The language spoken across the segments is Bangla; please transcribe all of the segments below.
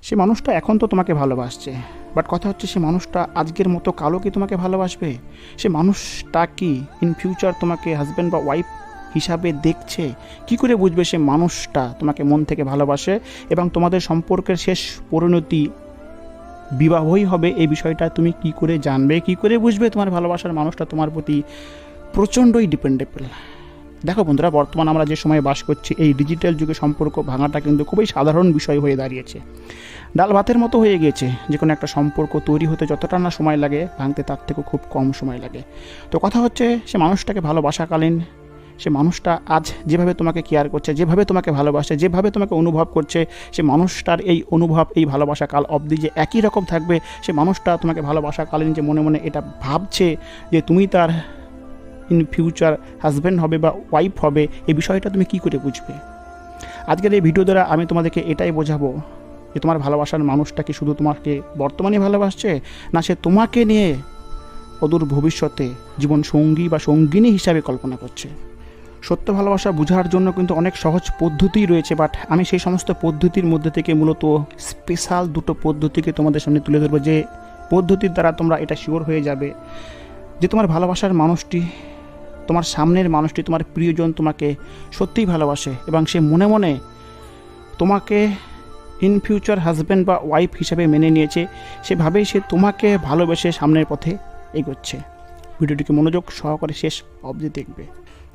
সে মানুষটা এখন তো তোমাকে ভালোবাসছে, বাট কথা হচ্ছে সে মানুষটা আজকের মতো কালও কি তোমাকে ভালোবাসবে? সে মানুষটা কি ইন ফিউচার তোমাকে হাজব্যান্ড বা ওয়াইফ হিসাবে দেখছে? কি করে বুঝবে সে মানুষটা তোমাকে মন থেকে ভালোবাসে এবং তোমাদের সম্পর্কের শেষ পরিণতি বিবাহই হবে? এই বিষয়টা তুমি কি করে জানবে, কি করে বুঝবে তোমার ভালোবাসার মানুষটা তোমার প্রতি প্রচণ্ডই ডিপেন্ডেবল? দেখো বন্ধুরা, বর্তমান আমরা যে সময়ে বাস করছি, এই ডিজিটাল যুগে সম্পর্ক ভাঙাটা কিন্তু খুবই সাধারণ বিষয় হয়ে দাঁড়িয়েছে। ডাল ভাতের মতো হয়ে গিয়েছে। যে কোনো একটা সম্পর্ক তৈরি হতে যতটা না সময় লাগে, ভাঙতে তার থেকেও খুব কম সময় লাগে। তো কথা হচ্ছে, সে মানুষটাকে ভালোবাসাকালীন সে মানুষটা আজ যেভাবে তোমাকে কেয়ার করছে, যেভাবে তোমাকে ভালোবাসে, যেভাবে তোমাকে অনুভব করছে, সে মানুষটার এই অনুভব, এই ভালোবাসা কাল অবধি যে একই রকম থাকবে? সে মানুষটা তোমাকে ভালোবাসাকালীন যে মনে মনে এটা ভাবছে যে তুমি তার ইন ফিউচার হাজব্যান্ড হবে বা ওয়াইফ হবে, এই বিষয়টা তুমি কী করে বুঝবে? আজকের এই ভিডিও দ্বারা আমি তোমাদেরকে এটাই বোঝাবো যে তোমার ভালোবাসার মানুষটা কি শুধু তোমাকে বর্তমানে ভালোবাসছে, না সে তোমাকে নিয়ে অদূর ভবিষ্যতে জীবন সঙ্গী বা সঙ্গিনী হিসাবে কল্পনা করছে। সত্য ভালোবাসা বোঝার জন্য কিন্তু অনেক সহজ পদ্ধতি রয়েছে, বাট আমি সেই সমস্ত পদ্ধতির মধ্যে থেকে মূলত স্পেশাল দুটো পদ্ধতিকে তোমাদের সামনে তুলে ধরবো, যে পদ্ধতির দ্বারা তোমরা এটা শিওর হয়ে যাবে যে তোমার ভালোবাসার মানুষটি, তোমার সামনের মানুষটি, তোমার প্রিয়জন তোমাকে সত্যিই ভালোবাসে এবং সে মনে মনে তোমাকে ইন ফিউচার হাজব্যান্ড বা ওয়াইফ হিসাবে মেনে নিয়েছে। সেভাবেই সে তোমাকে ভালোবেসে সামনের পথে এগোচ্ছে। ভিডিওটিকে মনোযোগ সহকারে শেষ অবধি দেখবে।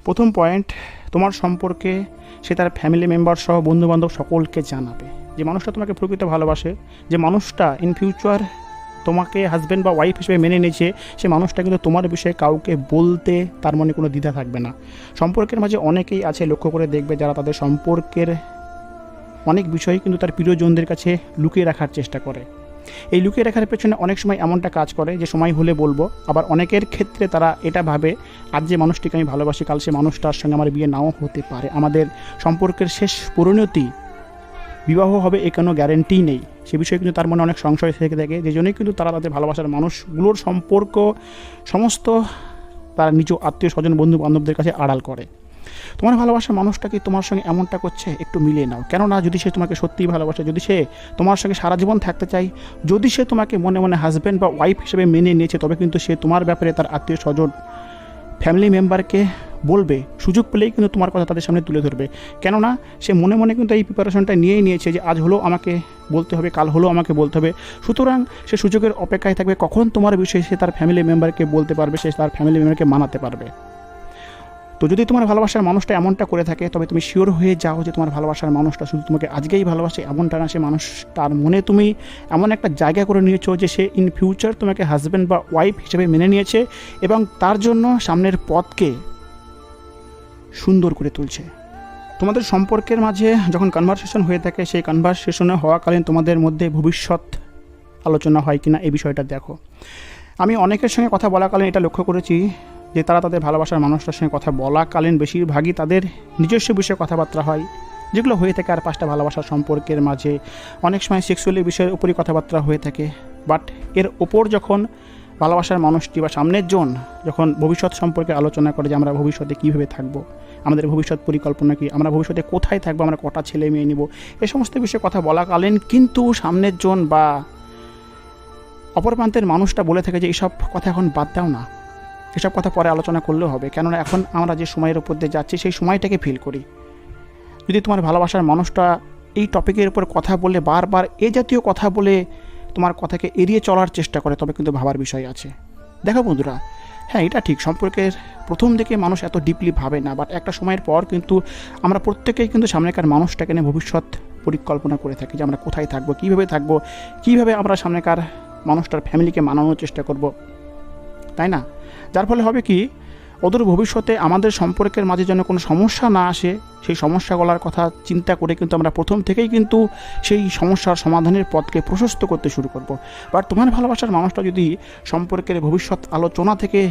প্রথম পয়েন্ট, তোমার সম্পর্কে সে তার ফ্যামিলি মেম্বার সহ বন্ধুবান্ধব সকলকে জানাবে। যে মানুষটা তোমাকে প্রকৃত ভালোবাসে, যে মানুষটা ইন ফিউচার তোমাকে হাজব্যান্ড বা ওয়াইফ হিসেবে মেনে নিয়েছে, সে মানুষটা কিন্তু তোমার বিষয়ে কাউকে বলতে তার মনে কোনো দ্বিধা থাকবে না। সম্পর্কের মাঝে অনেকেই আছে, লক্ষ্য করে দেখবে, যারা তাদের সম্পর্কের অনেক বিষয় কিন্তু তার প্রিয়জনদের কাছে লুকিয়ে রাখার চেষ্টা করে। এই লুকিয়ে রাখার পেছনে অনেক সময় এমনটা কাজ করে যে সময় হলে বলবো। আবার অনেকের ক্ষেত্রে তারা এটা ভাবে, আজ যে মানুষটিকে আমি ভালোবাসি, কাল সে মানুষটার সঙ্গে আমার বিয়ে নাও হতে পারে, আমাদের সম্পর্কের শেষ পরিণতি বিবাহ হবে, এ কোনো গ্যারেন্টি নেই। সে বিষয়ে কিন্তু তার মনে অনেক সংশয় থেকে থাকে, যে জন্যই কিন্তু তারা তাদের ভালোবাসার মানুষগুলোর সম্পর্ক সমস্ত তারা নিজ আত্মীয় স্বজন বন্ধু বান্ধবদের কাছে আড়াল করে। তোমার ভালোবাসার মানুষটা কি তোমার সঙ্গে এমনটা করছে? একটু মিলিয়ে নাও। কেননা যদি সে তোমাকে সত্যিই ভালোবাসে, যদি সে তোমার সঙ্গে সারা জীবন থাকতে চায়, যদি সে তোমাকে মনে মনে হাজব্যান্ড বা ওয়াইফ হিসেবে মেনে নিয়েছে, তবে কিন্তু সে তোমার ব্যাপারে তার আত্মীয় স্বজন ফ্যামিলি মেম্বারকে বলবে। সুযোগ পেলেই কিন্তু তোমার কথা তাদের সামনে তুলে ধরবে। কেননা সে মনে মনে কিন্তু এই প্রিপারেশনটা নিয়েই নিয়েছে যে আজ হলেও আমাকে বলতে হবে, কাল হলেও আমাকে বলতে হবে। সুতরাং সে সুযোগের অপেক্ষায় থাকবে কখন তোমার বিষয়ে সে তার ফ্যামিলি মেম্বারকে বলতে পারবে, সে তার ফ্যামিলি মেম্বারকে মানাতে পারবে। তো যদি তোমার ভালোবাসার মানুষটা এমনটা করে থাকে, তবে তুমি শিওর হয়ে যাও যে তোমার ভালোবাসার মানুষটা শুধু তোমাকে আজকেই ভালোবাসে এমনটা না। সে মানুষটার মনে তুমি এমন একটা জায়গা করে নিয়েছো যে সে ইন ফিউচার তোমাকে হাজব্যান্ড বা ওয়াইফ হিসেবে মেনে নিয়েছে এবং তার জন্য সামনের পথকে সুন্দর করে তুলছে। তোমাদের সম্পর্কের মাঝে যখন কনভারসেশন হয়ে থাকে, সেই কনভারসেশনে হওয়াকালীন তোমাদের মধ্যে ভবিষ্যৎ আলোচনা হয় কিনা এই বিষয়টা দেখো। আমি অনেকের সঙ্গে কথা বলাকালীন এটা লক্ষ্য করেছি যে তারা তাদের ভালোবাসার মানুষটার সঙ্গে কথা বলাকালীন বেশিরভাগই তাদের নিজস্ব বিষয়ে কথাবার্তা হয়, যেগুলো হয়ে থাকে আর পাঁচটা ভালোবাসার সম্পর্কের মাঝে। অনেক সময় সেক্সুয়ালি বিষয়ের উপরই কথাবার্তা হয়ে থাকে, বাট এর ওপর যখন ভালোবাসার মানুষটি বা সামনের জন যখন ভবিষ্যৎ সম্পর্কে আলোচনা করে, যে আমরা ভবিষ্যতে কীভাবে থাকবো, আমাদের ভবিষ্যৎ পরিকল্পনা কী, আমরা ভবিষ্যতে কোথায় থাকবো, আমরা কটা ছেলে মেয়ে নিব, এই সমস্ত বিষয়ে কথা বলাকালীন কিন্তু সামনের জন বা অপর প্রান্তের মানুষটা বলে থাকে যে এইসব কথা এখন বাদ দাও না, এসব কথা পরে আলোচনা করলেও হবে। কেননা এখন আমরা যে সময়ের উপর দিয়ে যাচ্ছি সেই সময়টাকে ফিল করি। যদি তোমার ভালোবাসার মানুষটা এই টপিকের উপর কথা বলে, বারবার এ জাতীয় কথা বলে তোমার কথাকে এড়িয়ে চলার চেষ্টা করে, তবে কিন্তু ভাবার বিষয় আছে। দেখো বন্ধুরা, হ্যাঁ এটা ঠিক, সম্পর্কের প্রথম দিকে মানুষ এত ডিপলি ভাবে না, বাট একটা সময়ের পর কিন্তু আমরা প্রত্যেকেই কিন্তু সামনেকার মানুষটাকে নিয়ে ভবিষ্যৎ পরিকল্পনা করে থাকি, যে আমরা কোথায় থাকবো, কীভাবে আমরা সামনেকার মানুষটার ফ্যামিলিকে মানানোর চেষ্টা করব, তাই না? যার ফলে হবে কি, অদূর ভবিষ্যতে আমাদের সম্পর্কের মাঝে যেন কোনো সমস্যা না আসে, সেই সমস্যাগুলোর কথা চিন্তা করে কিন্তু আমরা প্রথম থেকেই কিন্তু সেই সমস্যার সমাধানের পথকে প্রশস্ত করতে শুরু করব। বাট তোমার ভালোবাসার মানুষটা যদি সম্পর্কের ভবিষ্যৎ আলোচনা থেকে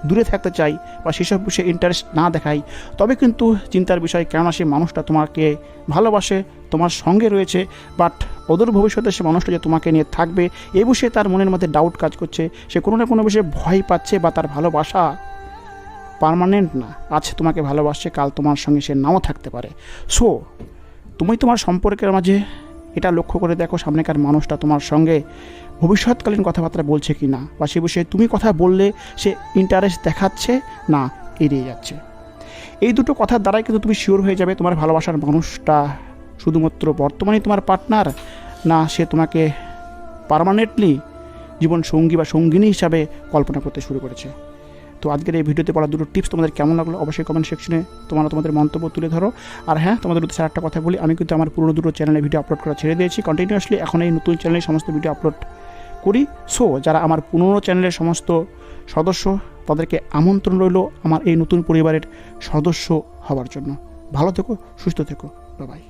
দূরে থাকতে চাই বা সেসব বিষয়ে ইন্টারেস্ট না দেখাই, তবে কিন্তু চিন্তার বিষয়। কেননা সে মানুষটা তোমাকে ভালোবাসে, তোমার সঙ্গে রয়েছে, বাট অদূর ভবিষ্যতে সে মানুষটা যে তোমাকে নিয়ে থাকবে এই বিষয়ে তার মনের মধ্যে ডাউট কাজ করছে। সে কোনো না কোনো বিষয়ে ভয় পাচ্ছে, বা তার ভালোবাসা পার্মানেন্ট না। আজ তোমাকে ভালোবাসছে, কাল তোমার সঙ্গে সে নাও থাকতে পারে। সো তুমি তোমার সম্পর্কের মাঝে এটা লক্ষ্য করে দেখো সামনেকার মানুষটা তোমার সঙ্গে ভবিষ্যৎকালীন কথাবার্তা বলছে কি না, বা সে বিষয়ে তুমি কথা বললে সে ইন্টারেস্ট দেখাচ্ছে না এড়িয়ে যাচ্ছে। এই দুটো কথার দ্বারাই কিন্তু তুমি শিওর হয়ে যাবে তোমার ভালোবাসার মানুষটা শুধুমাত্র বর্তমানে তোমার পার্টনার, না সে তোমাকে পার্মানেন্টলি জীবন সঙ্গী বা সঙ্গিনী হিসাবে কল্পনা করতে শুরু করেছে। তো আজকের এই ভিডিওতে পড়া দুটো টিপস তোমাদের কেমন লাগলো অবশ্যই কমেন্ট সেকশনে তোমাদের মন্তব্য তুলে ধরো। আর হ্যাঁ, তোমাদের উদ্দেশ্যে একটা কথা বলি, আমি কিন্তু আমার পুরনো দুটো চ্যানেলে ভিডিও আপলোড করা ছেড়ে দিয়েছি কন্টিনিউয়াসলি, এখন এই নতুন চ্যানেলে সমস্ত ভিডিও আপলোড করি। সো যারা আমার পুরনো চ্যানেলের সমস্ত সদস্য তাদেরকে আমন্ত্রণ রইল আমার এই নতুন পরিবারের সদস্য হওয়ার জন্য। ভালো থেকো, সুস্থ থেকো, বাই বাই।